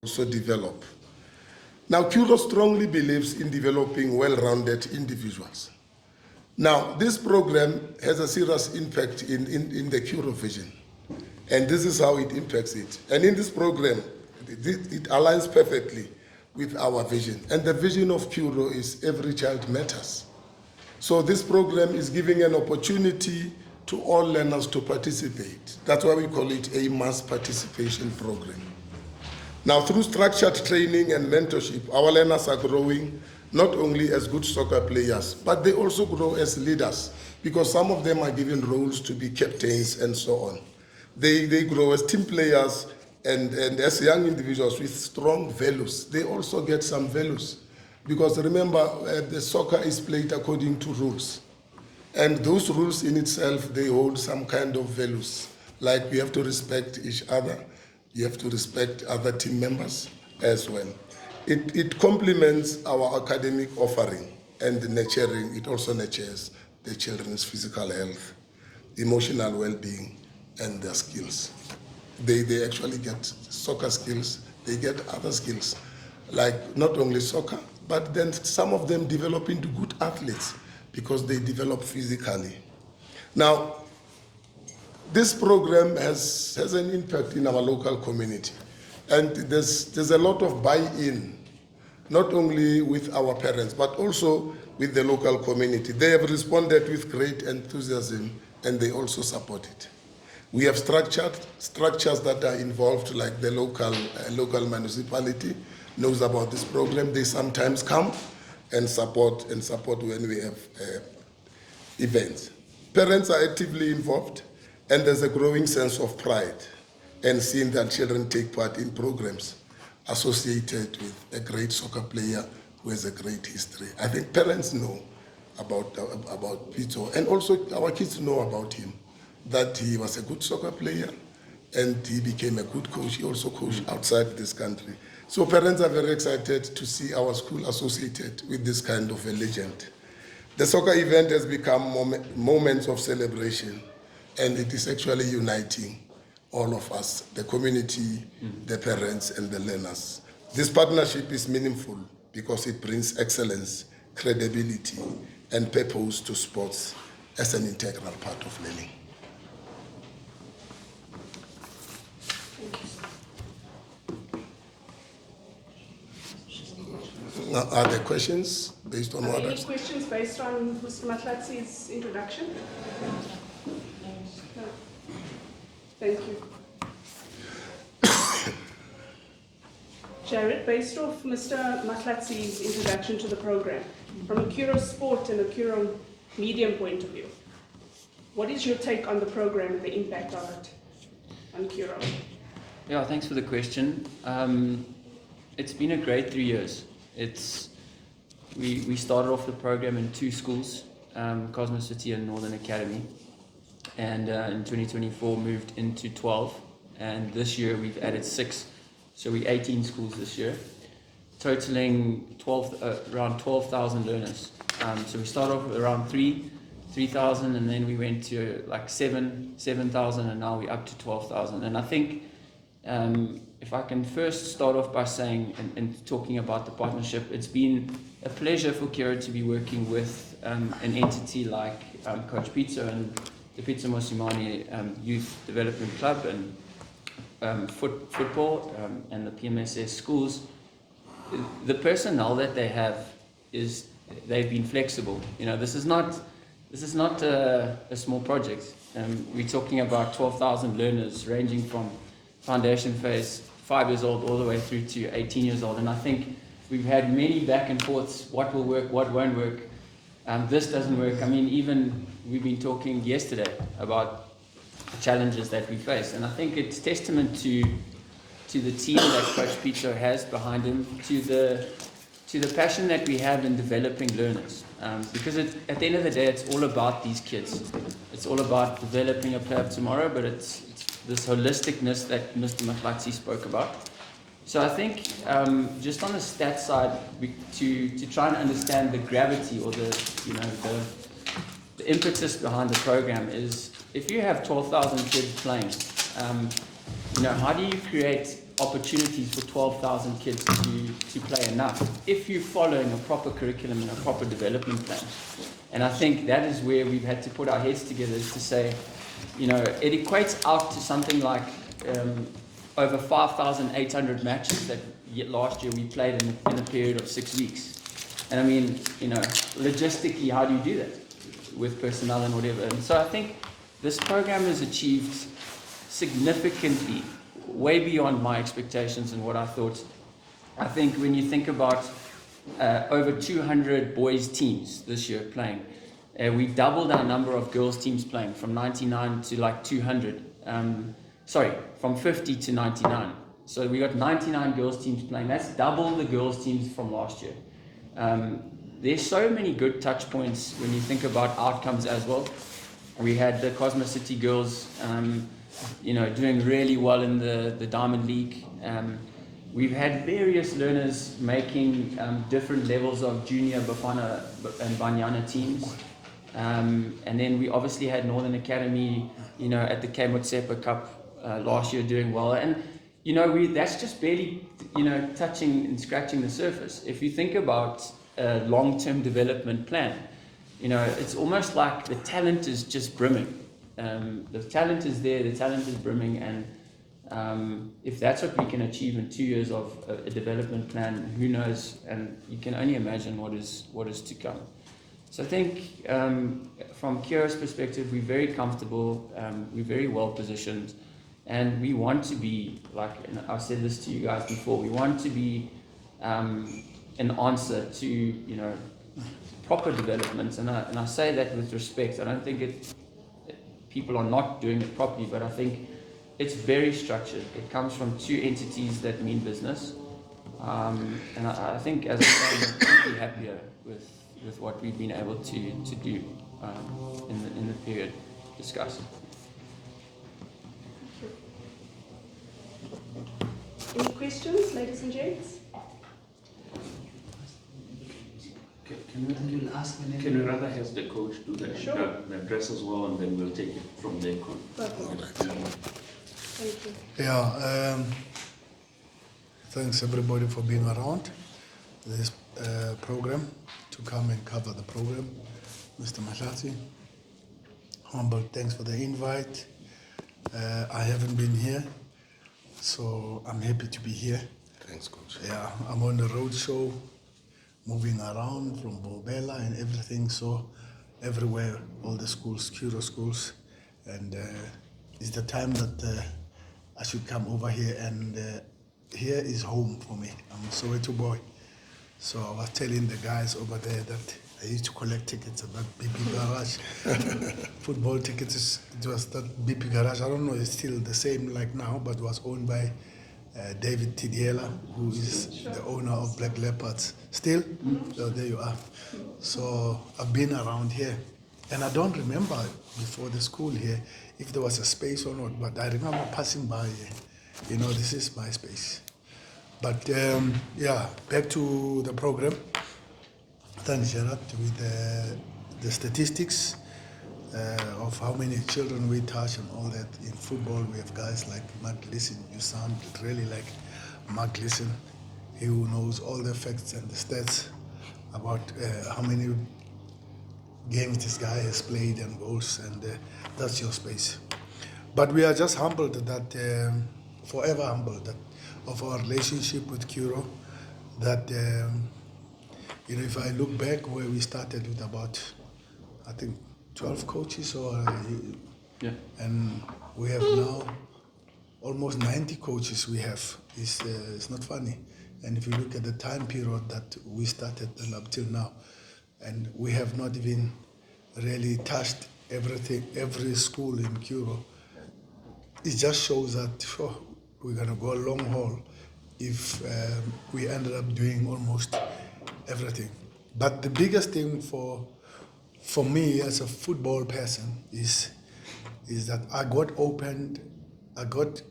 also develop. Now, Curro strongly believes in developing well-rounded individuals. Now, this program has a serious impact in the Curro vision, and this is how it impacts it. And in this program, it aligns perfectly with our vision. And the vision of Curro is every child matters. So this program is giving an opportunity to all learners to participate. That's why we call it a mass participation program. Now, through structured training and mentorship, our learners are growing not only as good soccer players, but they also grow as leaders, because some of them are given roles to be captains and so on. They grow as team players and as young individuals with strong values. They also get some values, because remember, the soccer is played according to rules. And those rules in itself, they hold some kind of values, like we have to respect each other, you have to respect other team members as well. It complements our academic offering and nurturing. It also nurtures the children's physical health, emotional well-being, and their skills. They actually get soccer skills, they get other skills, like not only soccer, but then some of them develop into good athletes because they develop physically. Now, this program has an impact in our local community, and there's a lot of buy-in, not only with our parents, but also with the local community. They have responded with great enthusiasm, and they also support it. We have structures that are involved, like the local municipality knows about this program. They sometimes come and support when we have events. Parents are actively involved, and there's a growing sense of pride and seeing that children take part in programs associated with a great soccer player who has a great history. I think parents know about Pitso, and also our kids know about him, that he was a good soccer player and he became a good coach. He also coached outside this country. So parents are very excited to see our school associated with this kind of a legend. The soccer event has become moments of celebration, and it is actually uniting all of us, the community, the parents, and the learners. This partnership is meaningful because it brings excellence, credibility, and purpose to sports as an integral part of learning. Are there questions based on what? Any questions based on Mr. Matlatsi's introduction? No. Thank you. Jared, based off Mr. Matlatsi's introduction to the program, from a Curro sport and a Curro medium point of view, what is your take on the program and the impact of it on Curro? Yeah, thanks for the question. It's been a great 3 years. We started off the program in 2 schools, Cosmos City and Northern Academy, and in 2024 moved into 12, and this year we've added 6, so we're 18 schools this year, totaling around 12,000 learners. So we started off with around 3,000, and then we went to like 7,000, and now we're up to 12,000. And I think if I can first start off by saying and talking about the partnership, it's been a pleasure for Curro to be working with an entity like Coach Pitso and the Pitso Mosimane Youth Development Club and football and the PMSS schools. The personnel that they have they've been flexible. You know, this is not a small project. We're talking about 12,000 learners ranging from foundation phase, 5 years old, all the way through to 18 years old. And I think we've had many back and forths, what will work, what won't work. This doesn't work. I mean, even we've been talking yesterday about the challenges that we face. And I think it's testament to the team that Coach Pitso has behind him, to the passion that we have in developing learners. Because at the end of the day, it's all about these kids. It's all about developing a player of tomorrow, but it's this holisticness that Mr. Matlatsi spoke about. So I think just on the stat side, to try and understand the gravity or the impetus behind the program is, if you have 12,000 kids playing, how do you create opportunities for 12,000 kids to play enough if you're following a proper curriculum and a proper development plan. And I think that is where we've had to put our heads together, is to say, you know, it equates out to something like over 5,800 matches that last year we played in a period of 6 weeks. And I mean, you know, logistically, how do you do that with personnel and whatever? And so I think this program has achieved significantly, way beyond my expectations and what I thought. I think when you think about over 200 boys teams this year playing, we doubled our number of girls teams playing from 99 to like 200. From 50 to 99. So we got 99 girls teams playing. That's double the girls teams from last year. There's so many good touch points when you think about outcomes as well. We had the Cosmo City girls, you know, doing really well in the Diamond League. We've had various learners making different levels of junior Bafana and Banyana teams. And then we obviously had Northern Academy, you know, at the K Motsepa Cup last year doing well. And, you know, that's just barely, you know, touching and scratching the surface. If you think about a long-term development plan, you know, it's almost like the talent is just brimming. The talent is there, the talent is brimming, and if that's what we can achieve in 2 years of a development plan, who knows? And you can only imagine what is to come. So I think from Curro's perspective, we're very comfortable, we're very well positioned, and we want to be, like, and I've said this to you guys before, we want to be an answer to, you know, proper development, and I say that with respect. I don't think people are not doing it properly, but I think it's very structured. It comes from two entities that mean business, and I think as a fan, I'm pretty happier with what we've been able to do in the period discussed. Any questions, ladies and gents? Can we rather have the coach do the address as well, and then we'll take it from there. Perfect. Thank you. Yeah, thanks everybody for being around this program, to come and cover the program. Mr. Mahlati, humble thanks for the invite. I haven't been here, so I'm happy to be here. Thanks, Coach. Yeah, I'm on the road show, moving around from Bobela and everything, so everywhere, all the schools, Curro schools, and it's the time that I should come over here, and here is home for me. I'm a Soweto boy, so I was telling the guys over there that I used to collect tickets at that BP Garage. Football tickets, it was that BP Garage, I don't know, it's still the same like now, but it was owned by David Tidiela, who is the owner of Black Leopards. Still? So there you are. So I've been around here. And I don't remember before the school here if there was a space or not, but I remember passing by here. You know, this is my space. But yeah, back to the program. Thanks, Gerard, with the statistics of how many children we touch and all that. In football, we have guys like Mark Gleason. You sound really like Mark Gleason. He who knows all the facts and the stats about how many games this guy has played and goals, and that's your space. But we are just humbled that, forever humbled that of our relationship with Curro, that you know, if I look back where we started with about, I think, 12 coaches, or Yeah. and we have now almost 90 coaches we have. It's not funny. And if you look at the time period that we started and up till now, and we have not even really touched everything, every school in Curro, it just shows that we're going to go a long haul if we ended up doing almost everything. But the biggest thing for me as a football person is that I got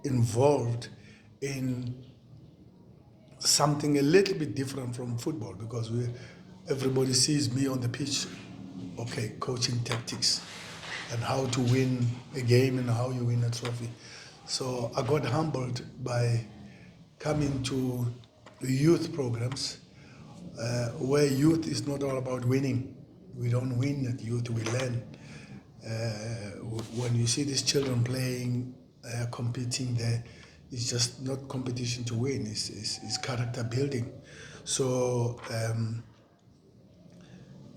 involved in something a little bit different from football, because everybody sees me on the pitch, okay, coaching tactics and how to win a game and how you win a trophy. So I got humbled by coming to youth programs where youth is not all about winning. We don't win at youth, we learn. When you see these children playing, competing there, it's just not competition to win, it's character building. So,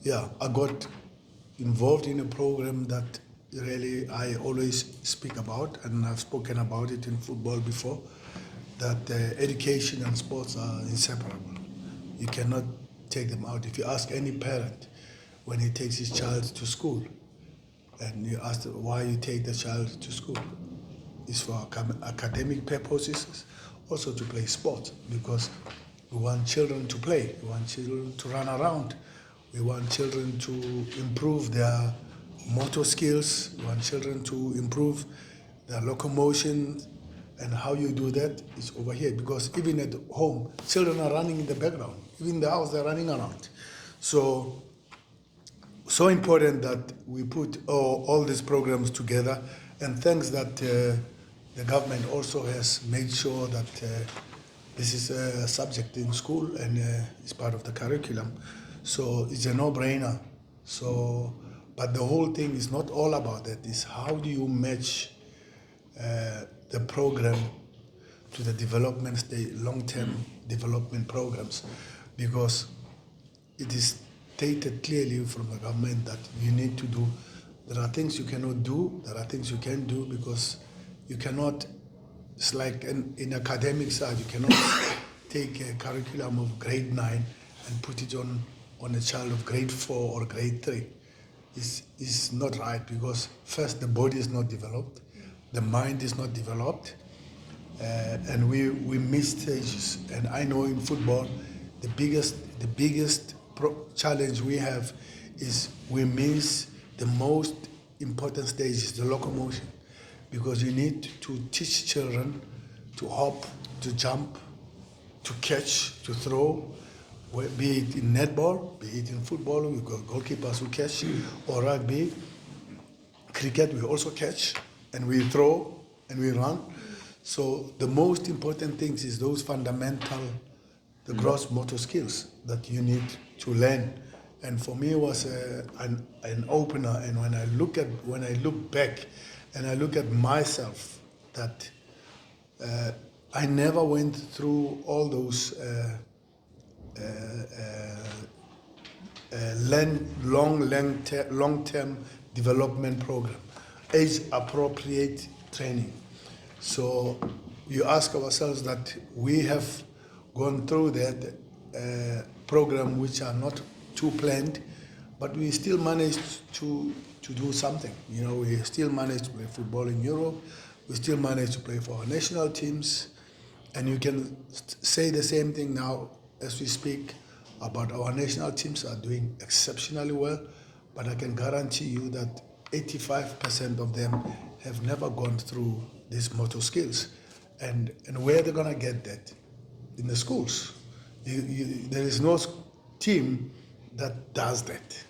yeah, I got involved in a program that really I always speak about, and I've spoken about it in football before, that education and sports are inseparable. You cannot take them out. If you ask any parent when he takes his child to school, and you ask them why you take the child to school, it's for academic purposes, also to play sport, because we want children to play, we want children to run around, we want children to improve their motor skills, we want children to improve their locomotion, and how you do that is over here, because even at home, children are running in the background, even in the house they're running around. So important that we put all these programs together, and thanks that the government also has made sure that this is a subject in school and it's part of the curriculum. So it's a no-brainer. So, but the whole thing is not all about that. It's how do you match the program to the development stage, long-term development programs, because it is stated clearly from the government that you need to do. There are things you cannot do, there are things you can do, because you cannot, it's like in academic side, you cannot take a curriculum of grade 9 and put it on a child of grade 4 or grade 3. It's not right, because first the body is not developed, the mind is not developed, and we miss stages. And I know in football, the biggest challenge we have is we miss the most important stages, the locomotion, because you need to teach children to hop, to jump, to catch, to throw, be it in netball, be it in football, we've got goalkeepers who catch, or rugby, cricket, we also catch, and we throw, and we run. So the most important things is those fundamental, the gross motor skills that you need to learn. And for me, it was an opener. And when I look back, and I look at myself, that I never went through all those long-term development program, age-appropriate training. So you ask ourselves that we have gone through that program, which are not too planned, but we still managed to do something. You know, we still managed to play football in Europe. We still managed to play for our national teams. And you can say the same thing now as we speak about our national teams are doing exceptionally well, but I can guarantee you that 85% of them have never gone through these motor skills. And where they're gonna get that? In the schools. There is no team that does that.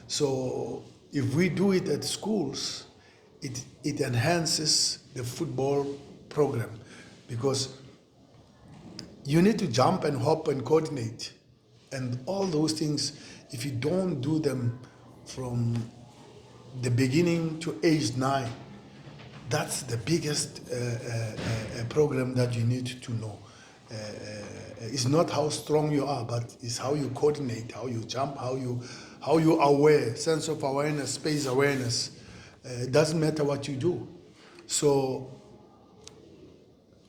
So if we do it at schools, it enhances the football program, because you need to jump and hop and coordinate. And all those things, if you don't do them from the beginning to age 9, that's the biggest program that you need to know. It's not how strong you are, but it's how you coordinate, how you jump, how you aware, sense of awareness, space awareness. It doesn't matter what you do. So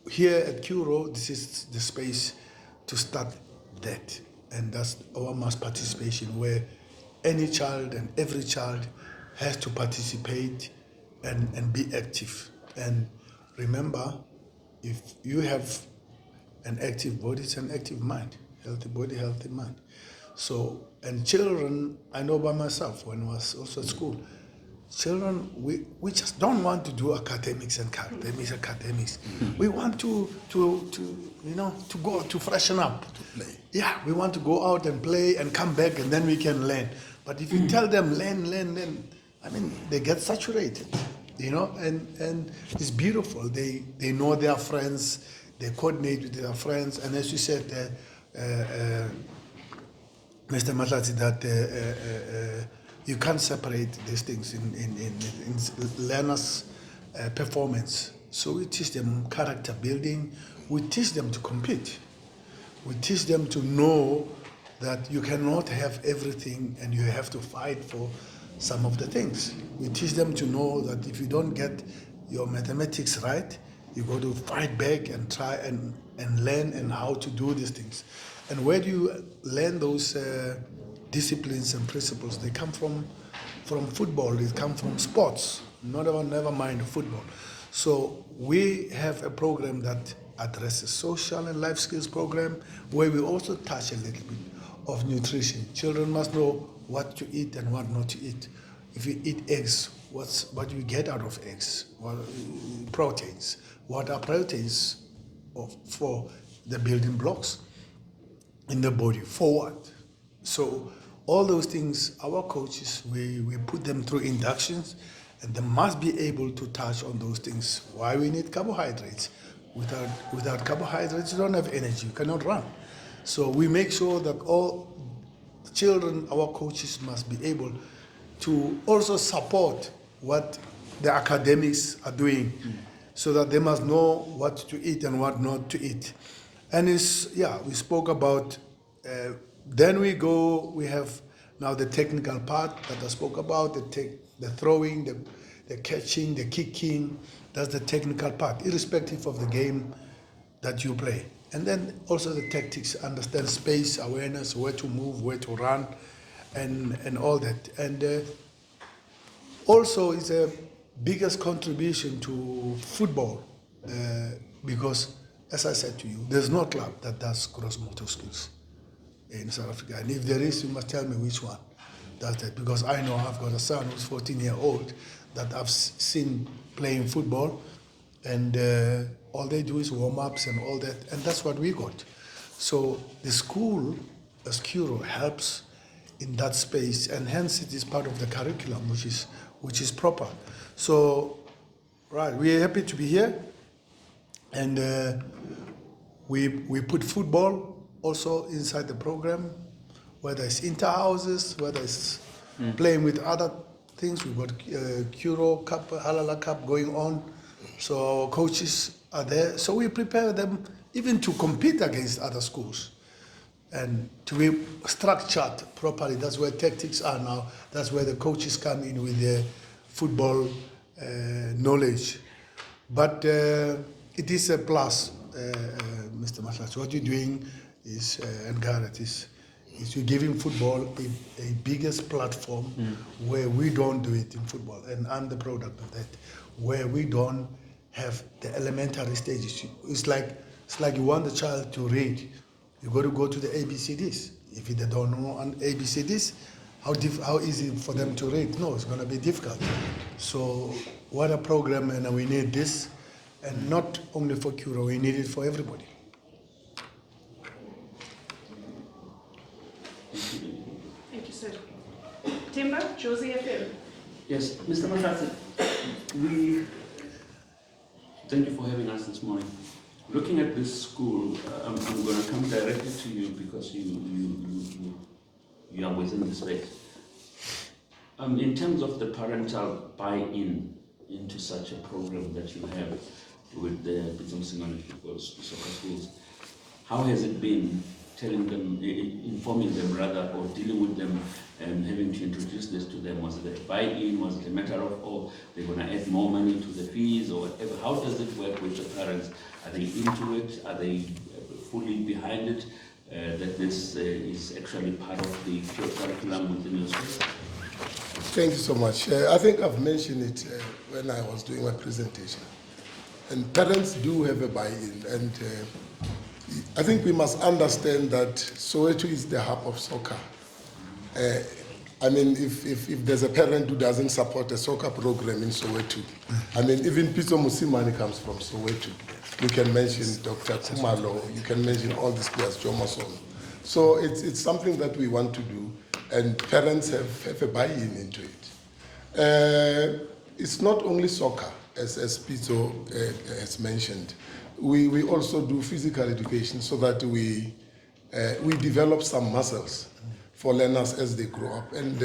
here at Curro, this is the space to start that. And that's our mass participation, where any child and every child has to participate and be active. And remember, if you have an active body, it's an active mind. Healthy body, healthy mind. So, and children, I know by myself when I was also at school, children, we just don't want to do academics. We want to go to freshen up, to play. Yeah, we want to go out and play and come back, and then we can learn. But if you tell them learn, I mean, they get saturated. you know, and it's beautiful. They know their friends, they coordinate with their friends, and as you said, Mr. Matlati, that you can't separate these things in learners' performance. So we teach them character building, we teach them to compete, we teach them to know that you cannot have everything and you have to fight for some of the things. We teach them to know that if you don't get your mathematics right, you got to fight back and try and learn and how to do these things. And where do you learn those disciplines and principles? They come from football, they come from sports, never mind football. So we have a program that addresses social and life skills program where we also touch a little bit of nutrition. Children must know what to eat and what not to eat. If you eat eggs, what do you get out of eggs? What proteins? What are proteins for the building blocks in the body? For what? So all those things, our coaches, we put them through inductions, and they must be able to touch on those things. Why we need carbohydrates? Without carbohydrates, you don't have energy. You cannot run. So we make sure that all children, our coaches, must be able to also support what the academics are doing, so that they must know what to eat and what not to eat. And we spoke about. Then we have now the technical part that I spoke about, the throwing, the catching, the kicking. That's the technical part, irrespective of the game that you play. And then also the tactics, understand space, awareness, where to move, where to run, and all that. And also it's a biggest contribution to football because, as I said to you, there's no club that does gross motor skills in South Africa. And if there is, you must tell me which one does that, because I know I've got a son who's 14-year-old that I've seen playing football, and all they do is warm-ups and all that, and that's what we got. So the school, as Curro, helps in that space, and hence it is part of the curriculum, which is proper. So, right, we're happy to be here, and we put football also inside the program, whether it's inter-houses, whether it's playing with other things. We've got Curro Cup, Halala Cup going on. So our coaches are there. So we prepare them even to compete against other schools and to be structured properly. That's where tactics are now. That's where the coaches come in with their football knowledge. But it is a plus, Mr. Matlats. What you're doing is, and Garrett, is you're giving football a biggest platform where we don't do it in football. And I'm the product of that, where we don't have the elementary stages. It's like you want the child to read. You got to go to the ABCDs. If they don't know on ABCDs, how easy for them to read? No, it's going to be difficult. So what a program, and we need this, and not only for Curro, we need it for everybody. Thank you, sir. Timba, Josie FM. Yes, Mr. Matlati, we thank you for having us this morning. Looking at this school, I'm going to come directly to you because you are within the space. In terms of the parental buy-in into such a program that you have with the Pitso soccer schools, how has it been telling them, informing them rather, or dealing with them and having to introduce this to them? Was it a buy-in? Was it a matter of, oh, they're going to add more money to the fees or whatever? How does it work with the parents? Are they into it? Are they fully behind it? That this is actually part of the curriculum within your school? Thank you so much. I think I've mentioned it when I was doing my presentation. And parents do have a buy-in. And I think we must understand that Soweto is the hub of soccer. I mean, if there's a parent who doesn't support a soccer program in Soweto, I mean, even Pitso Mosimane comes from Soweto. You can mention Dr. Kumalo, you can mention all these players, Joe Mason. So it's something that we want to do, and parents have a buy-in into it. it's not only soccer, as Pitso has mentioned. We also do physical education so that we develop some muscles for learners as they grow up. And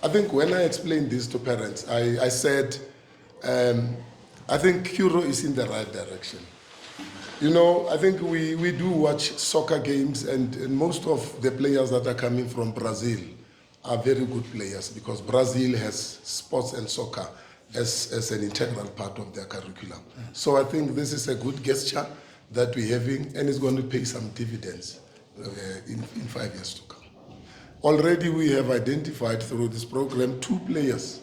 I think when I explained this to parents, I said, I think Curro is in the right direction. You know, I think we do watch soccer games, and most of the players that are coming from Brazil are very good players because Brazil has sports and soccer as an integral part of their curriculum. So I think this is a good gesture that we're having, and it's going to pay some dividends in 5 years to come. Already we have identified through this program 2 players.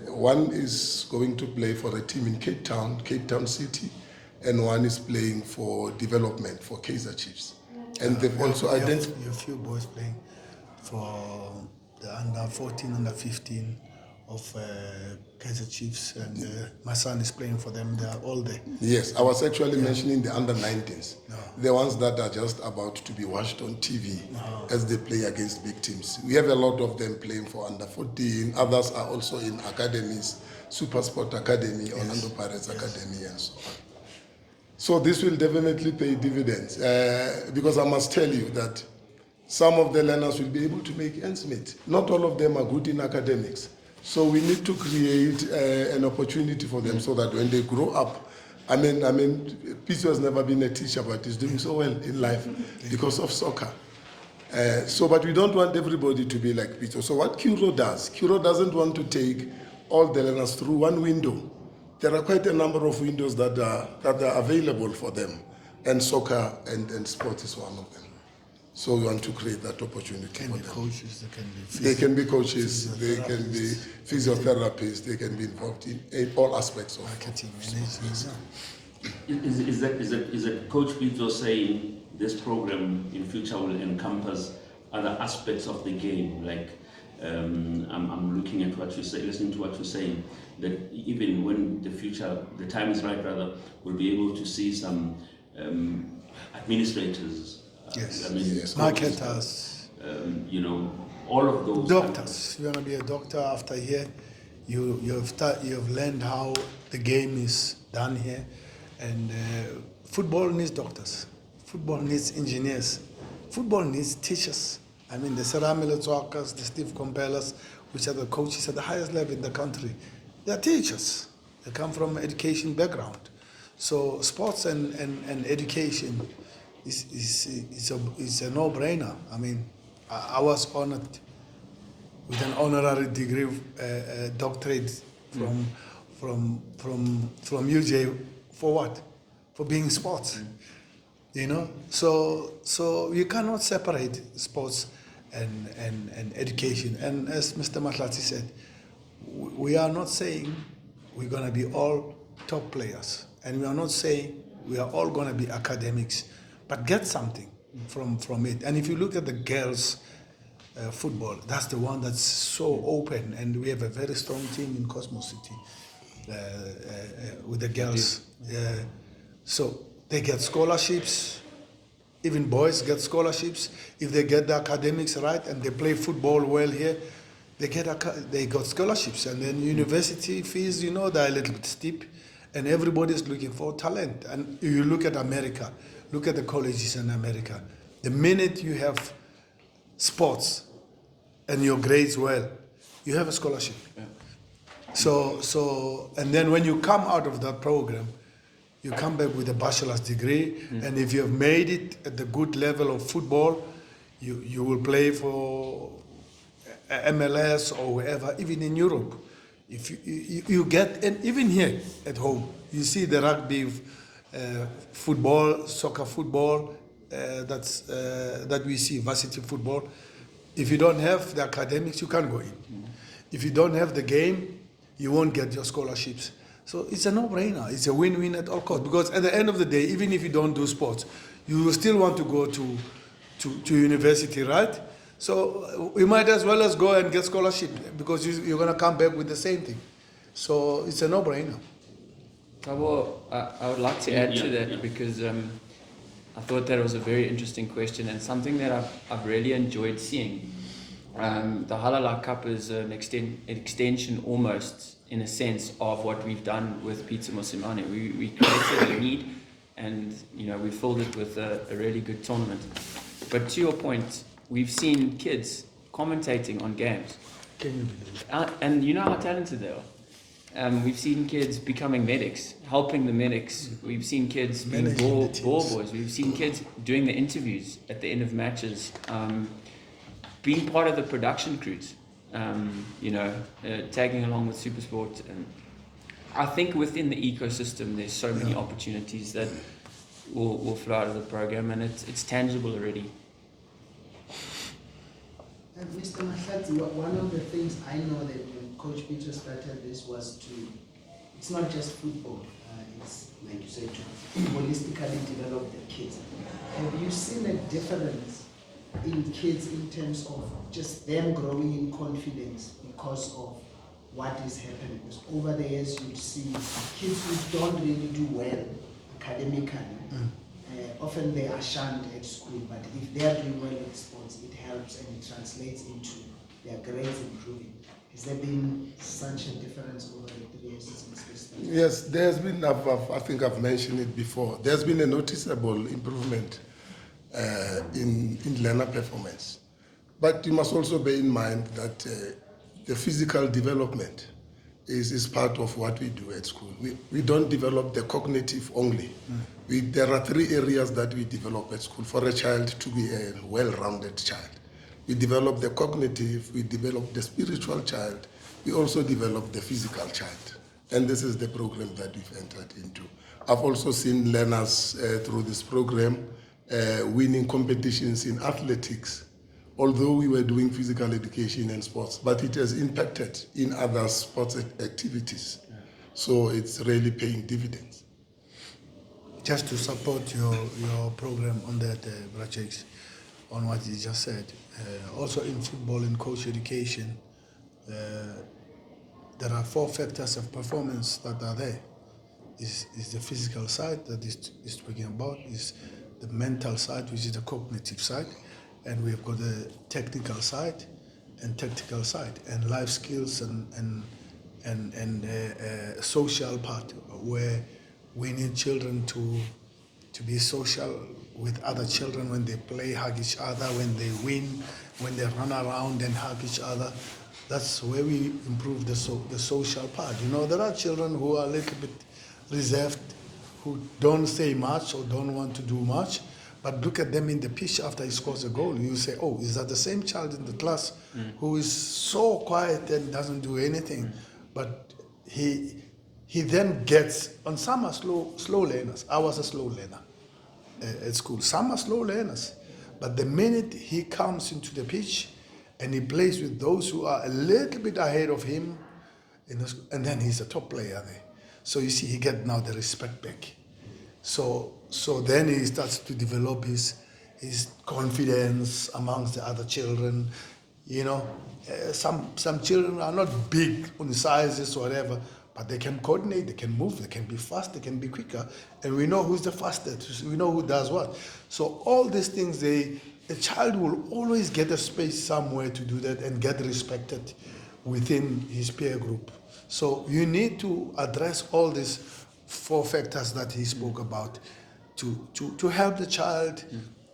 One is going to play for a team in Cape Town City, and one is playing for development for Kaizer Chiefs. And they've also identified... You have few boys playing for the under 14, under 15 of Kaizer Chiefs, and my son is playing for them. They are all there. Yes, I was actually mentioning the under 19s, the ones that are just about to be watched on TV as they play against big teams. We have a lot of them playing for under 14. Others are also in academies, Super Sport Academy, Orlando Pirates Academy, and so on. So this will definitely pay dividends because I must tell you that some of the learners will be able to make ends meet. Not all of them are good in academics. So we need to create an opportunity for them so that when they grow up, I mean, Pitso has never been a teacher, but he's doing so well in life because of soccer. But we don't want everybody to be like Pitso. So what Curro does, Curro doesn't want to take all the learners through one window. There are quite a number of windows that are available for them, and soccer and sport is one of them. So we want to create that opportunity Can for be them. coaches, They can be coaches, they can be physiotherapists, they can be involved in all aspects of marketing, sports. management. Is that Coach Pitso saying this program in future will encompass other aspects of the game? Like I'm looking at what you say, listening to what you're saying, that even when the time is right, rather, we'll be able to see some administrators. Yes. Yes. Marketers. You know, all of those. Doctors. You want to be a doctor after here. You have learned how the game is done here, and football needs doctors. Football needs engineers. Football needs teachers. I mean, the Sarah Militz-Walkers, the Steve Compellers, which are the coaches at the highest level in the country, they are teachers. They come from education background. So sports and education is a no-brainer. I mean, I was honored with an honorary degree, doctorate from UJ for what? For being sports. You know, so you cannot separate sports and education. And as Mr. Mahlatsi said, we are not saying we're going to be all top players, and we are not saying we are all going to be academics, but get something from it. And if you look at the girls' football, that's the one that's so open, and we have a very strong team in Cosmos City with the girls. So they get scholarships. Even boys get scholarships if they get the academics right and they play football well here. They got scholarships, and then university fees, you know, they're a little bit steep, and everybody's looking for talent. And you look at America, look at the colleges in America. The minute you have sports and your grades well, you have a scholarship. Yeah. So and then when you come out of that program, you come back with a bachelor's degree, and if you have made it at the good level of football, you will play for MLS or wherever, even in Europe. If you get, and even here at home, you see the rugby, football, soccer football, that we see, varsity football. If you don't have the academics, you can't go in. If you don't have the game, you won't get your scholarships. So it's a no-brainer. It's a win-win at all costs. Because at the end of the day, even if you don't do sports, you will still want to go to university, right? So we might as well go and get scholarship, because you're going to come back with the same thing. So it's a no-brainer. Well, I would like to add to that because I thought that was a very interesting question and something that I've really enjoyed seeing. The Halala Cup is an extension almost, in a sense, of what we've done with Pitso Mosimane. We created a need, and we filled it with a really good tournament. But to your point, we've seen kids commentating on games. Can you believe it? And you know how talented they are. We've seen kids becoming medics, helping the medics. We've seen kids being Managing the ball teams. boys. We've seen kids doing the interviews at the end of matches, being part of the production crews, tagging along with Supersport. And I think within the ecosystem, there's so many opportunities that will flow out of the program, and it's tangible already. And Mr. Mahlatsi, one of the things I know that when Coach Pitso started this was it's not just football, it's like you said, to holistically develop the kids. Have you seen a difference in kids in terms of just them growing in confidence because of what is happening? Because over the years you see kids who don't really do well academically, often they are shunned at school, but if they are doing well in sports, it helps and it translates into their grades improving. Has there been such a difference over the 3 years since this started? Yes, there's been, I think I've mentioned it before, there's been a noticeable improvement in learner performance. But you must also bear in mind that the physical development is part of what we do at school. We don't develop the cognitive only. There are 3 areas that we develop at school for a child to be a well-rounded child. We develop the cognitive, we develop the spiritual child, we also develop the physical child. And this is the program that we've entered into. I've also seen learners through this program winning competitions in athletics, although we were doing physical education and sports, but it has impacted in other sports activities. So it's really paying dividends. Just to support your program on that, Brachex, on what you just said. Also in football and coach education, there are 4 factors of performance that are there. Is the physical side that is speaking about, is the mental side, which is the cognitive side, and we've got the technical side and tactical side, and life skills and social part, where we need children to be social with other children when they play, hug each other, when they win, when they run around and hug each other. That's where we improve the social part. There are children who are a little bit reserved, who don't say much or don't want to do much, but look at them in the pitch after he scores a goal. You say, oh, is that the same child in the class who is so quiet and doesn't do anything? But he then gets, and some are slow learners. I was a slow learner at school. Some are slow learners. But the minute he comes into the pitch and he plays with those who are a little bit ahead of him, and then he's a top player there. So you see, he gets now the respect back. So then he starts to develop his confidence amongst the other children. Some children are not big on sizes or whatever, but they can coordinate, they can move, they can be fast, they can be quicker, and we know who's the fastest, we know who does what. So all these things, a child will always get a space somewhere to do that and get respected within his peer group. So you need to address all these 4 factors that he spoke about to help the child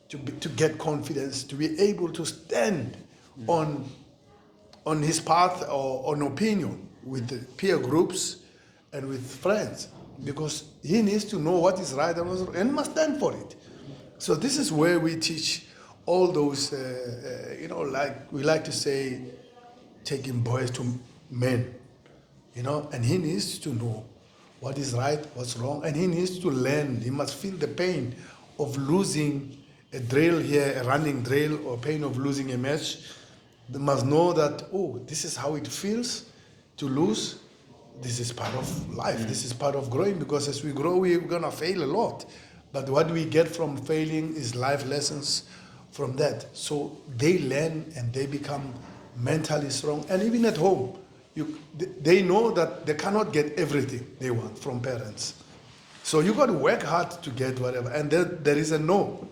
to get confidence, to be able to stand on his path or on opinion with the peer groups and with friends, because he needs to know what is right and what's wrong and must stand for it. So this is where we teach all those, like we like to say, taking boys to men, and he needs to know what is right, what's wrong, and he needs to learn. He must feel the pain of losing a drill here, a running drill, or pain of losing a match. They must know that, oh, this is how it feels to lose. This is part of life. This is part of growing, because as we grow, we're going to fail a lot. But what we get from failing is life lessons from that. So they learn and they become mentally strong. And even at home, they know that they cannot get everything they want from parents. So you got to work hard to get whatever. And there is a no.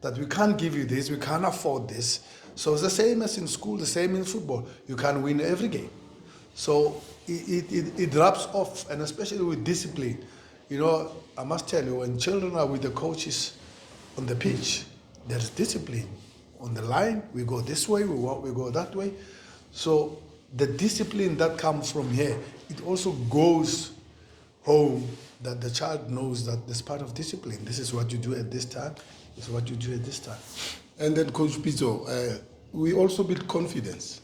that we can't give you this, we can't afford this. So it's the same as in school, the same in football. You can't win every game. So it rubs off, and especially with discipline. You know, I must tell you, when children are with the coaches on the pitch, there's discipline. On the line, we go this way, we go that way. So the discipline that comes from here, it also goes home, that the child knows that this part of discipline. This is what you do at this time. This is what you do at this time. And then, Coach Pitso, we also build confidence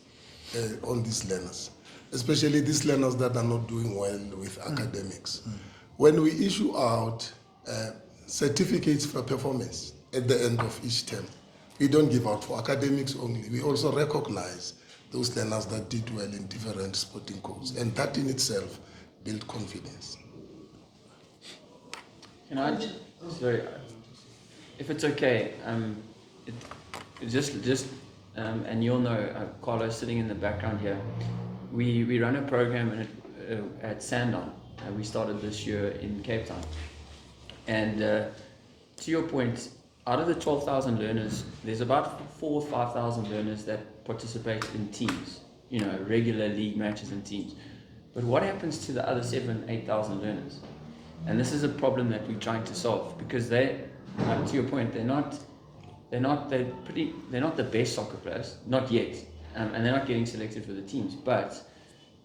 on these learners, especially these learners that are not doing well with academics. When we issue out certificates for performance at the end of each term, we don't give out for academics only. We also recognize those learners that did well in different sporting codes, and that in itself builds confidence. Can I sorry, if it's okay, and you'll know, Carlos sitting in the background here, we run a program at Sandown. We started this year in Cape Town. And to your point, out of the 12,000 learners, there's about 4,000 or 5,000 learners that participate in teams, you know, regular league matches and teams. But what happens to the other 7,000, 8,000 learners? And this is a problem that we're trying to solve, because they, to your point, they're not the best soccer players, not yet, and they're not getting selected for the teams. But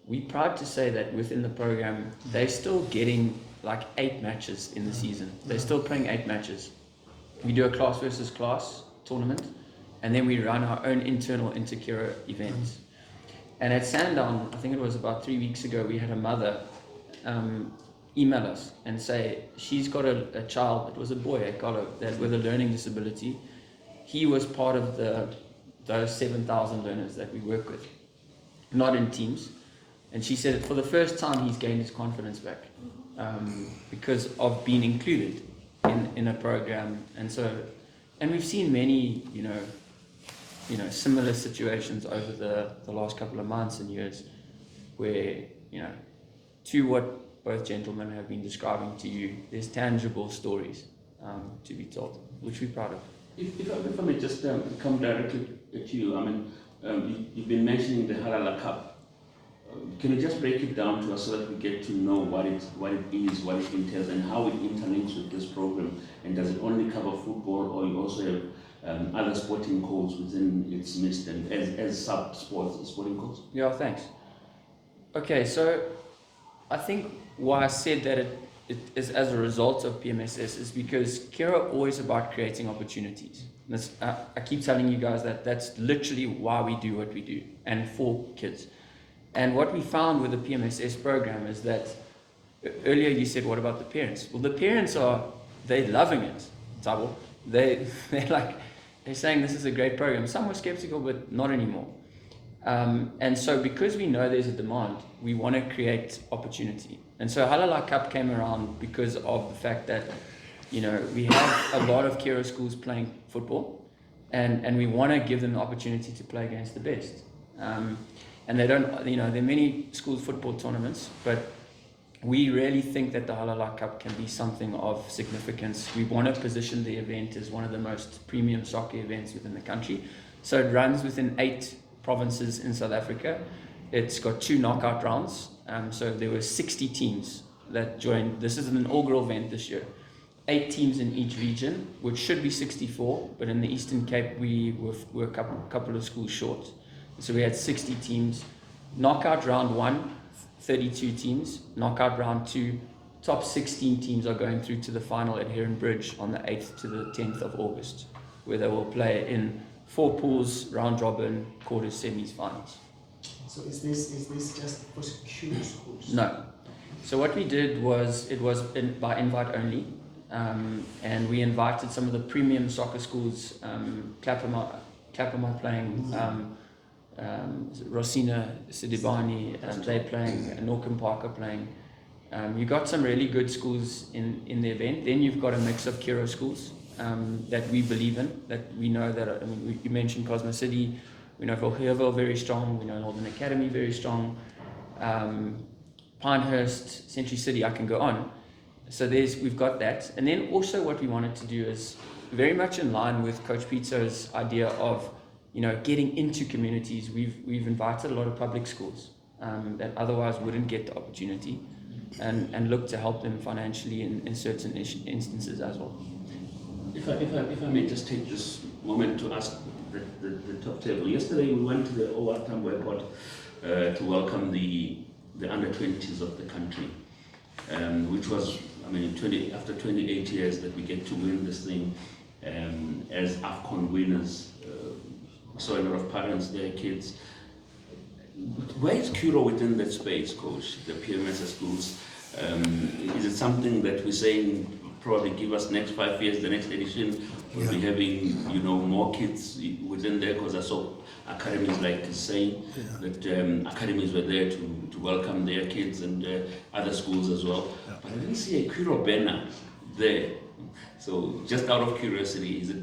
we're proud to say that within the program, they're still getting like 8 matches in the season. They're still playing 8 matches. We do a class versus class tournament, and then we run our own internal inter-Curro events. And at Sandown, I think it was about 3 weeks ago, we had a mother email us and say she's got a child, it was a boy, that with a learning disability. He was part of those 7,000 learners that we work with, not in teams. And she said for the first time he's gained his confidence back because of being included in a program. And we've seen many, you know, similar situations over the last couple of months and years where, you know, to what both gentlemen have been describing to you, there's tangible stories to be told, which we're proud of. If I may just come directly to you, I mean, you've been mentioning the Halala Cup. Can you just break it down to us so that we get to know what it is, what it entails, and how it interlinks with this program? And does it only cover football, or you also have other sporting codes within its midst and as sub-sports, sporting codes? Yeah, thanks. Okay, so I think why I said that it is as a result of PMSS is because Curro always about creating opportunities. I keep telling you guys that that's literally why we do what we do, and for kids. And what we found with the PMSS program is that, earlier you said, what about the parents? Well, the parents they're loving it, Tabo. They're saying this is a great program. Some were skeptical, but not anymore. And so because we know there's a demand, we want to create opportunity. And so Halala Cup came around because of the fact that, you know, we have a lot of Curro schools playing football, and we want to give them the opportunity to play against the best. And they don't, you know, there are many schools football tournaments, but we really think that the Halala Cup can be something of significance. We want to position the event as one of the most premium soccer events within the country. So it runs within 8 provinces in South Africa. It's got 2 knockout rounds. So there were 60 teams that joined. This is an inaugural event this year. 8 teams in each region, which should be 64, but in the Eastern Cape we were a couple of schools short. So we had 60 teams. Knockout round 1, 32 teams. Knockout round 2, top 16 teams are going through to the final at Heron Bridge on the 8th to the 10th of August, where they will play in 4 pools, round robin, quarters, semis, finals. So is this just for Curro schools? No. So what we did was, it was by invite only, and we invited some of the premium soccer schools, Clapham playing, Rosina Sidibani, they're playing, Norcom Parker playing. You got some really good schools in the event. Then you've got a mix of Curro schools that we believe in, that we know that, I mean, you mentioned Cosmo City, we know Vilheuvel very strong, we know Northern Academy very strong, Pinehurst, Century City, I can go on. So we've got that. And then also what we wanted to do is, very much in line with Coach Pitso's idea of, getting into communities. We've invited a lot of public schools that otherwise wouldn't get the opportunity, and look to help them financially in certain instances as well. If I may just take this moment to ask the top table. Yesterday we went to the OR Tambo Airport to welcome the under-20s of the country, which was, after 28 years that we get to win this thing as AFCON winners. So a lot of parents, their kids. Where is Curro within that space, Coach? The PMS schools. Is it something that we're saying probably give us next 5 years, the next edition, we'll be having more kids within there? Because I saw academies like saying that academies were there to welcome their kids and other schools as well. But I didn't see a Curro banner there. So just out of curiosity, is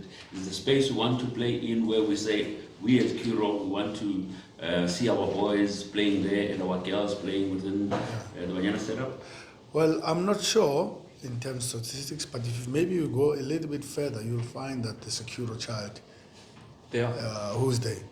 the space we want to play in where we say we as Curro we want to see our boys playing there and our girls playing within the Banyana setup? Well, I'm not sure in terms of statistics, but if maybe you go a little bit further, you'll find that there's a Curro child. Who's there?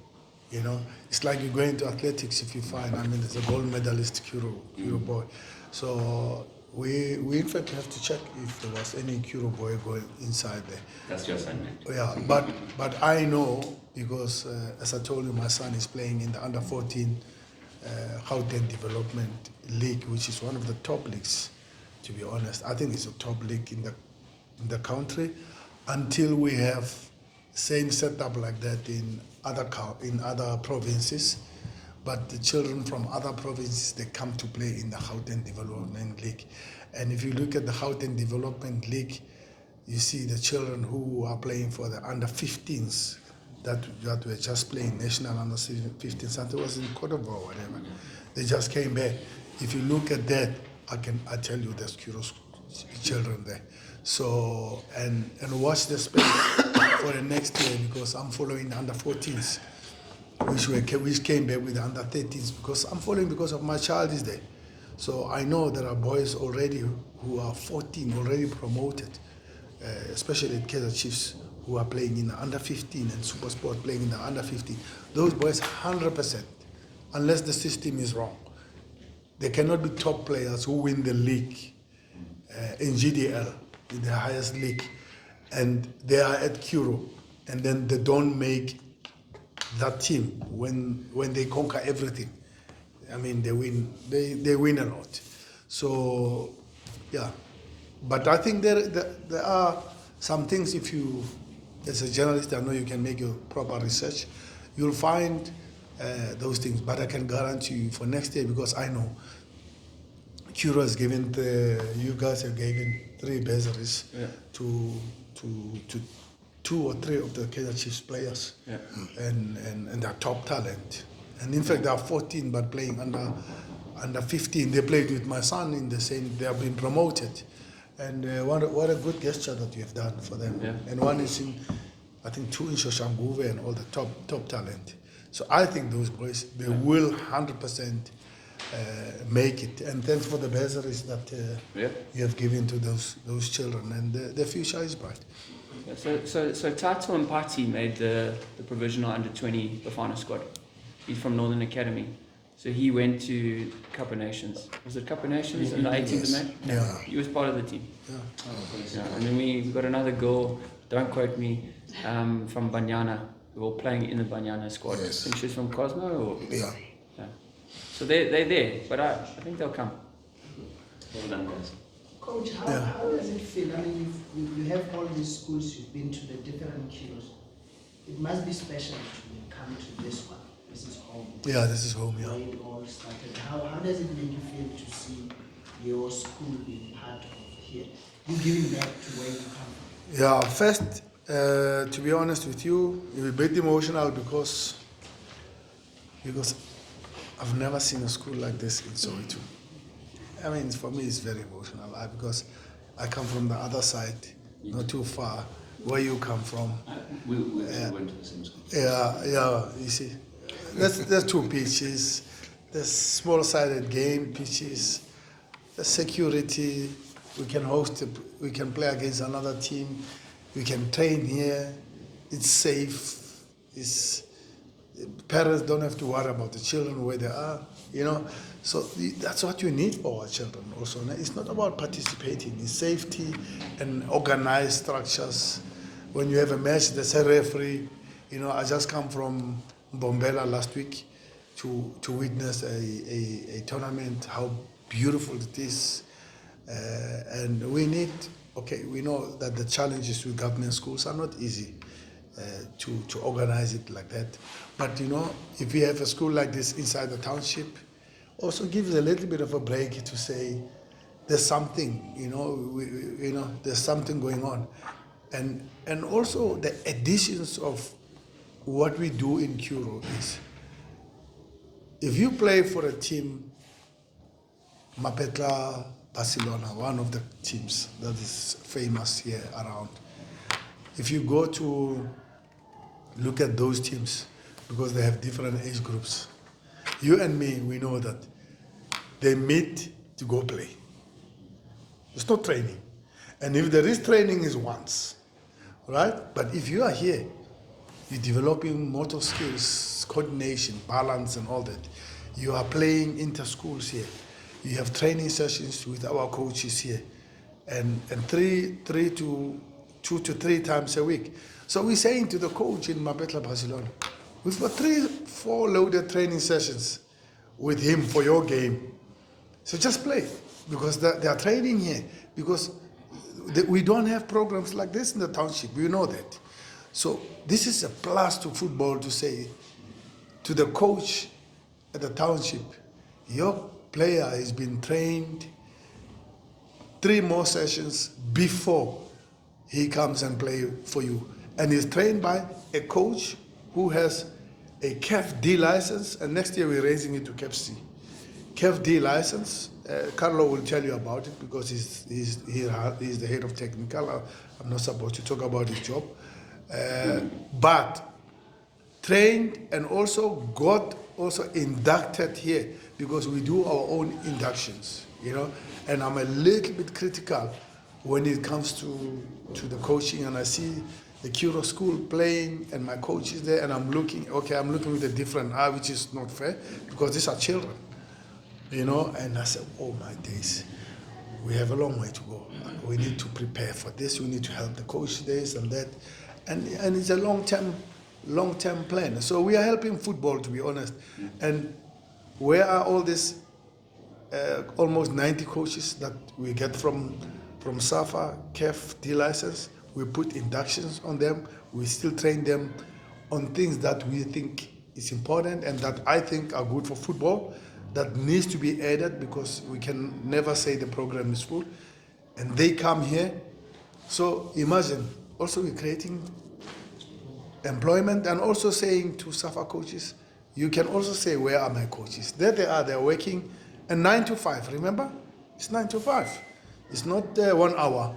It's like you go into athletics. If you find, there's a gold medalist Curro boy. So we in fact have to check if there was any Curro boy going inside there. That's your assignment. Yeah, but I know because as I told you, my son is playing in the under 14 Gauteng Development League, which is one of the top leagues. To be honest, I think it's a top league in the country. Until we have same setup like that in other provinces, but the children from other provinces, they come to play in the Gauteng Development League. And if you look at the Gauteng Development League, you see the children who are playing for the under 15s that were just playing national under 15s. And it was in Cote d'Ivoire or whatever. They just came back. If you look at that, I tell you there's Curro children there. So, and watch the space for the next year, because I'm following the under 14s, which came back with the under 13s, because I'm following because of my child is there. So I know there are boys already who are 14 already promoted, especially at Kaizer Chiefs, who are playing in the under 15, and Super Sport playing in the under 15. Those boys 100%, unless the system is wrong. They cannot be top players who win the league in GDL, in the highest league, and they are at Curro, and then they don't make that team when they conquer everything. They win a lot. So, yeah. But I think there are some things, if you, as a journalist, I know you can make your proper research, you'll find those things. But I can guarantee you for next year, because I know Curro has given, you guys have given 3 bursaries to 2 or 3 of the Kaizer Chiefs players, and they're top talent. And in fact, they are 14 but playing under 15. They played with my son in the same. They have been promoted, and what a good gesture that you have done for them. Yeah. And one is in, I think 2 in Shoshanguve, and all the top talent. So I think those boys, they will 100% make it. And thanks for the bursaries that you have given to those children, and their future is bright. So Tato Mpati made the provisional under 20 Bafana squad. He's from Northern Academy. So he went to Cup of Nations. Was it Cup of Nations in the 18th of May? Yeah. He was part of the team. Yeah. And then we've got another girl, don't quote me, from Banyana, who are playing in the Banyana squad. Yes. I think she's from Cosmo? Or? Yeah. So they're there, but I think they'll come. Well done, guys. Coach, how does it feel? You have all these schools, you've been to the different Curros. It must be special to come to this one. This is home. Yeah, this is home, Where it all started. How does it make you feel to see your school being part of here? You giving back to where you come from? Yeah, first, to be honest with you, it will be a bit emotional because I've never seen a school like this in Soweto. For me, it's very emotional because I come from the other side, not too far. Where you come from? We went to the same school. Yeah, you see. There's 2 pitches, there's small-sided game pitches, the security, we can play against another team, We can train here. It's safe. Parents don't have to worry about the children where they are, you know. So that's what you need for our children also. It's not about participating. It's safety and organized structures. When you have a match, there's a referee. You know, I just come from Bombela last week to witness a tournament, how beautiful it is. And we know that the challenges with government schools are not easy to organize it like that. But you know, if we have a school like this inside the township, also gives a little bit of a break to say there's something, there's something going on. And also the additions of what we do in Curro is, if you play for a team, Mapetla, Barcelona, one of the teams that is famous here around, if you go to look at those teams, because they have different age groups, you and me, we know that they meet to go play. It's not training. And if there is training, is once, right? But if you are here, you're developing motor skills, coordination, balance, and all that. You are playing inter-schools here. You have training sessions with our coaches here, and 2 to 3 times a week. So we're saying to the coach in Mapetla, Barcelona, we've got 3-4 loaded training sessions with him for your game. So just play, because they are training here, because we don't have programs like this in the township. We know that. So this is a plus to football, to say to the coach at the township, your player has been trained 3 more sessions before he comes and play for you. And he's trained by a coach who has a CAF D license, and next year we're raising it to CAF C. CAF D license, Carlo will tell you about it, because he's the head of technical. I'm not supposed to talk about his job. But trained and also got inducted here, because we do our own inductions, you know. And I'm a little bit critical when it comes to the coaching, and I see the Curro school playing and my coach is there, and I'm looking with a different eye, which is not fair, because these are children, you know. And I said, oh my days, we have a long way to go. We need to prepare for this. We need to help the coach this and that. And it's a long-term plan. So we are helping football, to be honest. And where are all these almost 90 coaches that we get from SAFA, CAF, D license? We put inductions on them. We still train them on things that we think is important and that I think are good for football, that needs to be added, because we can never say the program is full. And they come here. So imagine, also we're creating employment, and also saying to SAFA coaches, you can also say, where are my coaches? There they are, they're working, and 9 to 5, remember? It's 9 to 5. It's not 1 hour.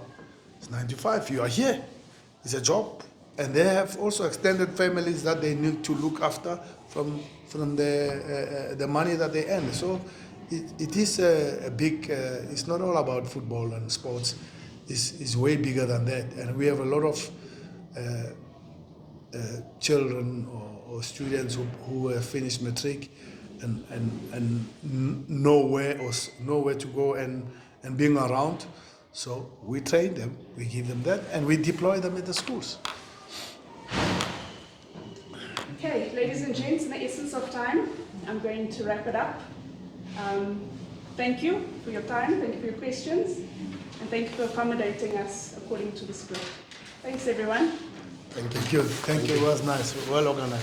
It's 9 to 5, you are here. It's a job. And they have also extended families that they need to look after from the money that they earn. So it is a big, it's not all about football and sports. It's way bigger than that. And we have a lot of children or students who have finished matric and know where to go and being around. So we train them, we give them that, and we deploy them at the schools. Okay, ladies and gents, in the essence of time, I'm going to wrap it up. Thank you for your time, thank you for your questions, and thank you for accommodating us according to the script. Thanks, everyone. Thank you. It was nice, well organized.